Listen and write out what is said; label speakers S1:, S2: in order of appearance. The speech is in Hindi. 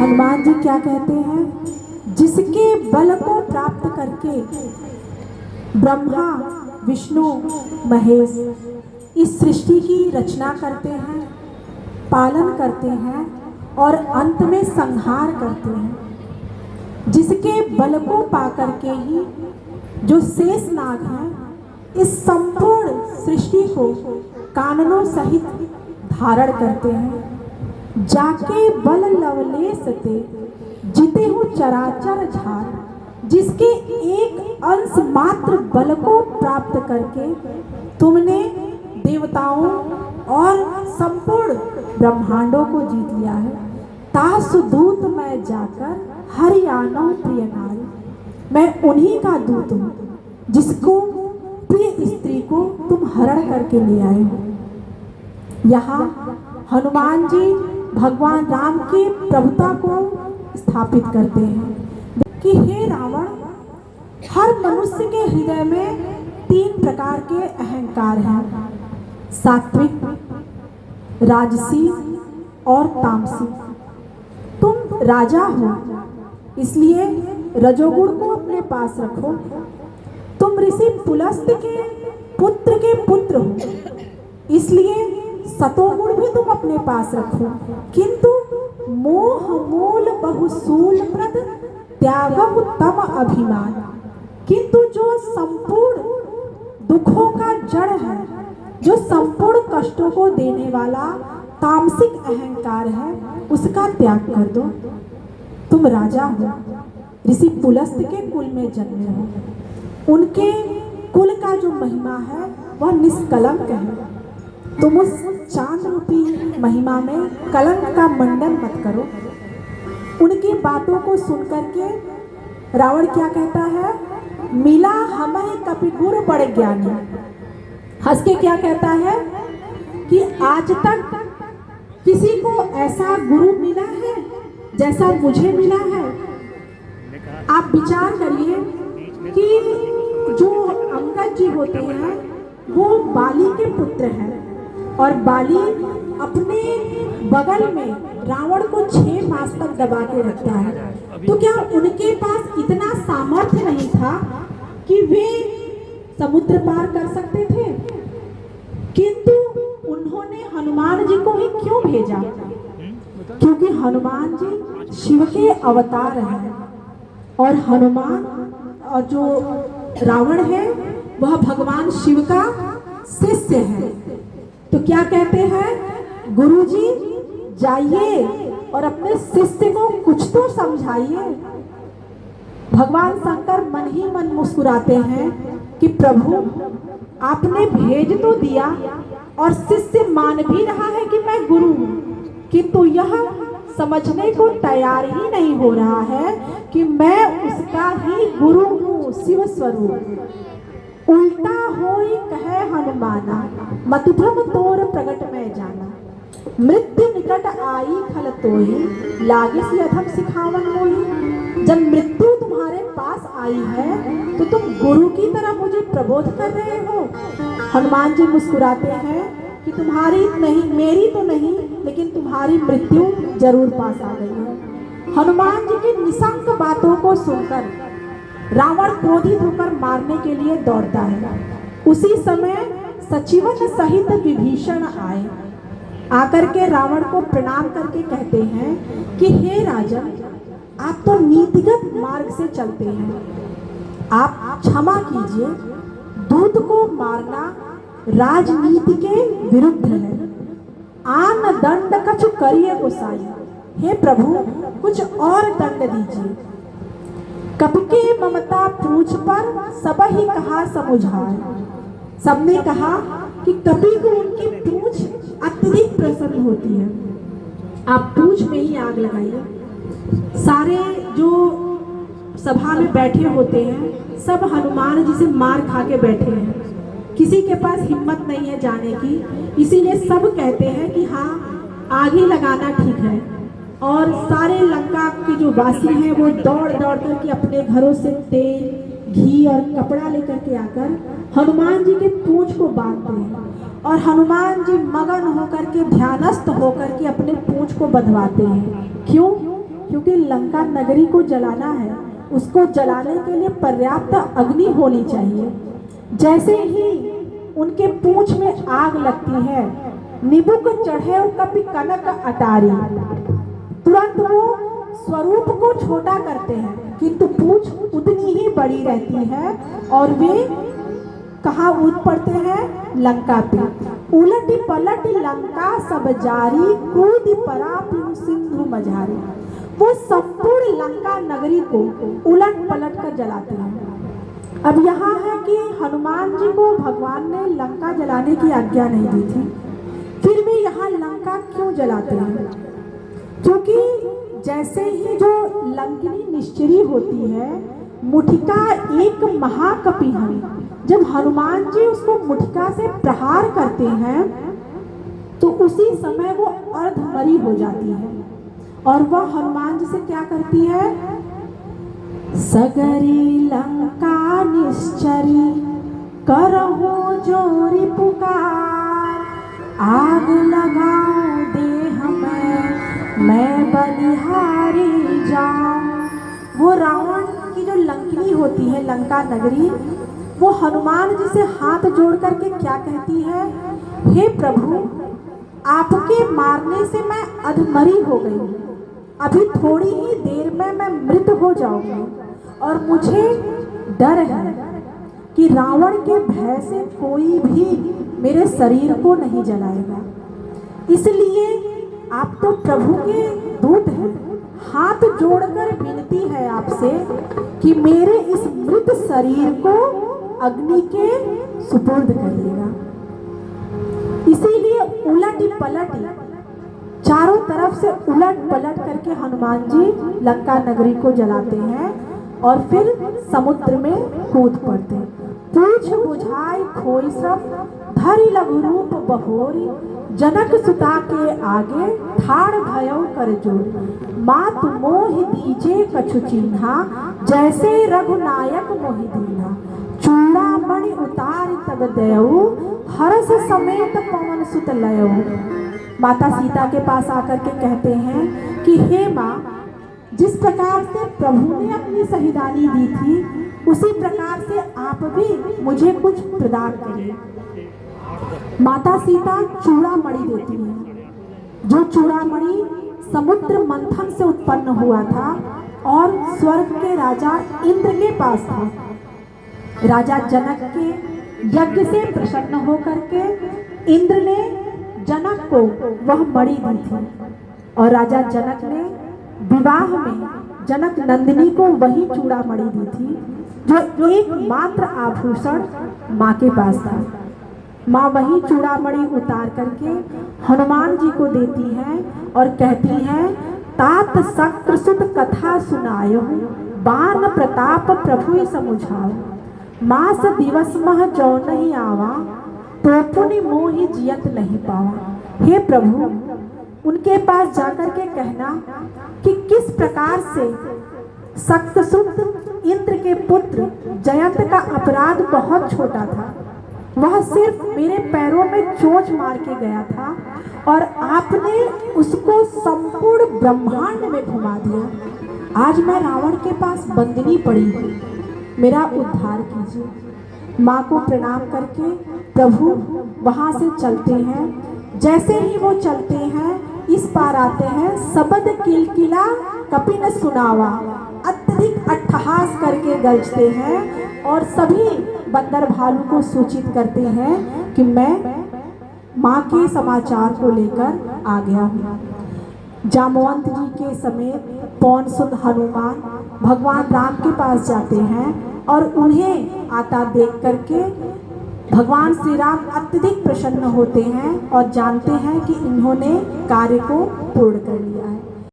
S1: हनुमान जी क्या कहते हैं, जिसके बल को प्राप्त करके ब्रह्मा विष्णु महेश इस सृष्टि की रचना करते हैं, पालन करते हैं और अंत में संहार करते हैं। जिसके बल को पाकर के ही जो शेष नाग हैं इस संपूर्ण सृष्टि को काननों सहित धारण करते हैं। जाके बल लवलेश ते जिते हूँ चराचर झार, जिसके एक अंश मात्र बल को प्राप्त करके तुमने देवताओं और संपूर्ण ब्रह्मांडों को जीत लिया है। तासु दूत मैं जाकर हरियाणा प्रिय नारी, मैं उन्हीं का दूत हूँ जिसको प्रिय स्त्री को तुम हरण करके ले आए हो। यहाँ हनुमान जी भगवान राम की प्रभुता को स्थापित करते हैं कि हे रावण, हर मनुष्य के हृदय में 3 प्रकार के अहंकार हैं, सात्विक, राजसी और तामसिक। तुम राजा हो इसलिए रजोगुण को अपने पास रखो। तुम ऋषि पुलस्त के पुत्र हो इसलिए सतोगुण भी तुम अपने पास रखो। किंतु मोह मूल बहुसूल प्रद त्यागम तम अभिमान, किंतु जो संपूर्ण दुखों का जड़ है, जो संपूर्ण कष्टों को देने वाला तामसिक अहंकार है, उसका त्याग कर दो। तुम राजा हो, ऋषि पुलस्त के कुल में जन्मे हो, उनके कुल का जो महिमा है वह निष्कलंक है। तुम उस चांद रूपी महिमा में कलंक का मंडन मत करो। उनकी बातों को सुनकर के रावण क्या कहता है, मिला हमें कपिगुरु बड़े ज्ञानी। हंस के क्या कहता है कि आज तक किसी को ऐसा गुरु मिला है जैसा मुझे मिला है। आप विचार करिए कि जो अंगद जी होते हैं वो बाली के पुत्र हैं और बाली अपने बगल में रावण को 6 मास तक दबा के रखता है। तो क्या उनके पास इतना सामर्थ्य नहीं था कि वे समुद्र पार कर सकते थे? किंतु उन्होंने हनुमान जी को ही क्यों भेजा? क्योंकि हनुमान जी शिव के अवतार हैं और हनुमान और जो रावण है वह भगवान शिव का शिष्य है। तो क्या कहते हैं, गुरुजी जाइए और अपने शिष्य को कुछ तो समझाइए। भगवान शंकर मन ही मन मुस्कुराते हैं कि प्रभु आपने भेज तो दिया और शिष्य मान भी रहा है कि मैं गुरु हूँ, किंतु यह समझने को तैयार ही नहीं हो रहा है कि मैं उसका ही गुरु हूँ, शिव स्वरूप। उल्टा होई कहे हनुमाना, मत भ्रम तोर प्रगट में जाना। मृत्यु निकट आई खल तोही, लागे से अधम सिखावन मोही। जब मृत्यु तुम्हारे पास आई है तो तुम गुरु की तरह मुझे प्रबोध कर रहे हो। हनुमान जी मुस्कुराते हैं कि तुम्हारी नहीं, मेरी तो नहीं, लेकिन तुम्हारी मृत्यु जरूर पास आ गई है। हनुमान जी की निशंक बातों को सुनकर रावण क्रोधित होकर मारने के लिए दौड़ता है। उसी समय सचिवन सहित विभीषण आए। आकर के रावण को प्रणाम करके कहते हैं कि हे राजन, आप तो नीतिगत मार्ग से चलते हैं, आप क्षमा कीजिए। दूत को मारना राजनीति के विरुद्ध है। आन दंड कछु करिए गोसाई, हे प्रभु कुछ और दंड दीजिए। कपि के ममता पूछ पर सब ही कहा समुझाए। सबने कहा कि कपि को उनकी पूछ अत्यधिक प्रसन्न होती है, आप पूछ में ही आग लगाइए। सारे जो सभा में बैठे होते हैं सब हनुमान जी से मार खा के बैठे हैं, किसी के पास हिम्मत नहीं है जाने की। इसीलिए सब कहते हैं कि हाँ आग ही लगाना ठीक है। और सारे लंका के जो वासी हैं वो दौड़ दौड़ कर के अपने घरों से तेल घी और कपड़ा लेकर के आकर हनुमान जी के पूंछ को बांधते हैं और हनुमान जी मगन होकर के ध्यानस्थ होकर के अपने पूंछ को बंधवाते हैं। क्यों? क्योंकि लंका नगरी को जलाना है, उसको जलाने के लिए पर्याप्त अग्नि होनी चाहिए। जैसे ही उनके पूंछ में आग लगती है, निबुक चढ़े कपि कनक अटारी, तुरंत वो स्वरूप को छोटा करते हैं, किंतु पूंछ उतनी ही बड़ी रहती है और वे कहाँ उठ पड़ते हैं? लंका पे। उलटी पलटी लंका सब जारी, कूद परा पिनु सिंधु मझारी। वो संपूर्ण लंका नगरी को उलट पलट कर जलाते हैं। अब यहाँ है कि हनुमान जी को भगवान ने लंका जलाने की आज्ञा नहीं दी थी, फिर भी यहाँ लंका क्यों जलाते हैं? क्योंकि जैसे ही जो लंकिनी निश्चरी होती है, मुठिका एक महाकपि है, जब हनुमान जी उसको मुठिका से प्रहार करते हैं तो उसी समय वो अर्धमरी हो जाती है और वह हनुमान जी से क्या करती है? सगरी लंका निश्चरी करहो जोरी पुकार, आग लगाओ देह में मैं बलिहारी जाऊं। वो रावण की जो लंकिनी होती है, लंका नगरी, वो हनुमान जी से हाथ जोड़ करके क्या कहती है? हे प्रभु, आपके मारने से मैं अधमरी हो गई, अभी थोड़ी ही देर में मैं मृत हो जाऊंगी और मुझे डर है कि रावण के भय से कोई भी मेरे शरीर को नहीं जलाएगा। इसलिए आप तो प्रभु के दूत हैं, हाथ जोड़कर विनती है आपसे कि मेरे इस मृत शरीर को अग्नि के सुपुर्द करिएगा। इसीलिए उलटी पलटी चारों तरफ से उलट पलट करके हनुमान जी लंका नगरी को जलाते हैं और फिर समुद्र में कूद पड़ते हैं। पूछ बुझाई खोई सब धरि लघु रूप बहोरी, जनक सुता के आगे ठाड़ भयो कर जोर, मात मोहि दीजे कछु चिन्हा, जैसे रघुनायक मोहि दीना, चूड़ामणि उतार तब दयऊ, हरस समेत पवन सुत लयऊ। माता सीता के पास आकर के कहते हैं कि हे माँ, जिस प्रकार से प्रभु ने अपनी शहीदानी दी थी, उसी प्रकार से आप भी मुझे कुछ प्रदान करिए। माता सीता चूड़ामणि देती है, जो चूड़ामणि समुद्र मंथन से उत्पन्न हुआ था और स्वर्ग के राजा इंद्र के पास था। राजा जनक के यज्ञ से प्रसन्न होकर के इंद्र ने जनक को वह मणि दी थी और राजा जनक ने विवाह में जनक नंदिनी को वही चूड़ामणि दी थी, जो एकमात्र आभूषण माँ के पास था। माँ वही चूड़ामणि उतार करके हनुमान जी को देती हैं और कहती हैं, तात शक्र सुत कथा सुनायो, बान प्रताप प्रभु समुझाओ, मास दिवस मह जो नहीं आवा, तो पुनि मोहि जियत नहीं पावा। हे प्रभु, उनके पास जाकर के कहना कि किस प्रकार से शक्तसुत इंद्र के पुत्र जयंत का अपराध बहुत छोटा था, वह सिर्फ मेरे पैरों में चोंच मार के गया था और आपने उसको संपूर्ण ब्रह्मांड में घुमा दिया। आज मैं रावण के पास बंदिनी पड़ी हूँ, मेरा उद्धार कीजिए। माँ को प्रणाम करके प्रभु वहाँ से चलते हैं। जैसे ही वो चलते हैं, इस पार आते हैं, शब्द किलकिला कपिन सुनावा, अत्यधिक अट्टहास करके गरजते हैं और सभी बंदर भालू को सूचित करते हैं कि मैं माँ के समाचार को लेकर आ गया हूँ। जामवंत जी के समेत पौन सुत हनुमान भगवान राम के पास जाते हैं और उन्हें आता देख करके भगवान श्री राम अत्यधिक प्रसन्न होते हैं और जानते हैं कि इन्होंने कार्य को पूर्ण कर लिया है।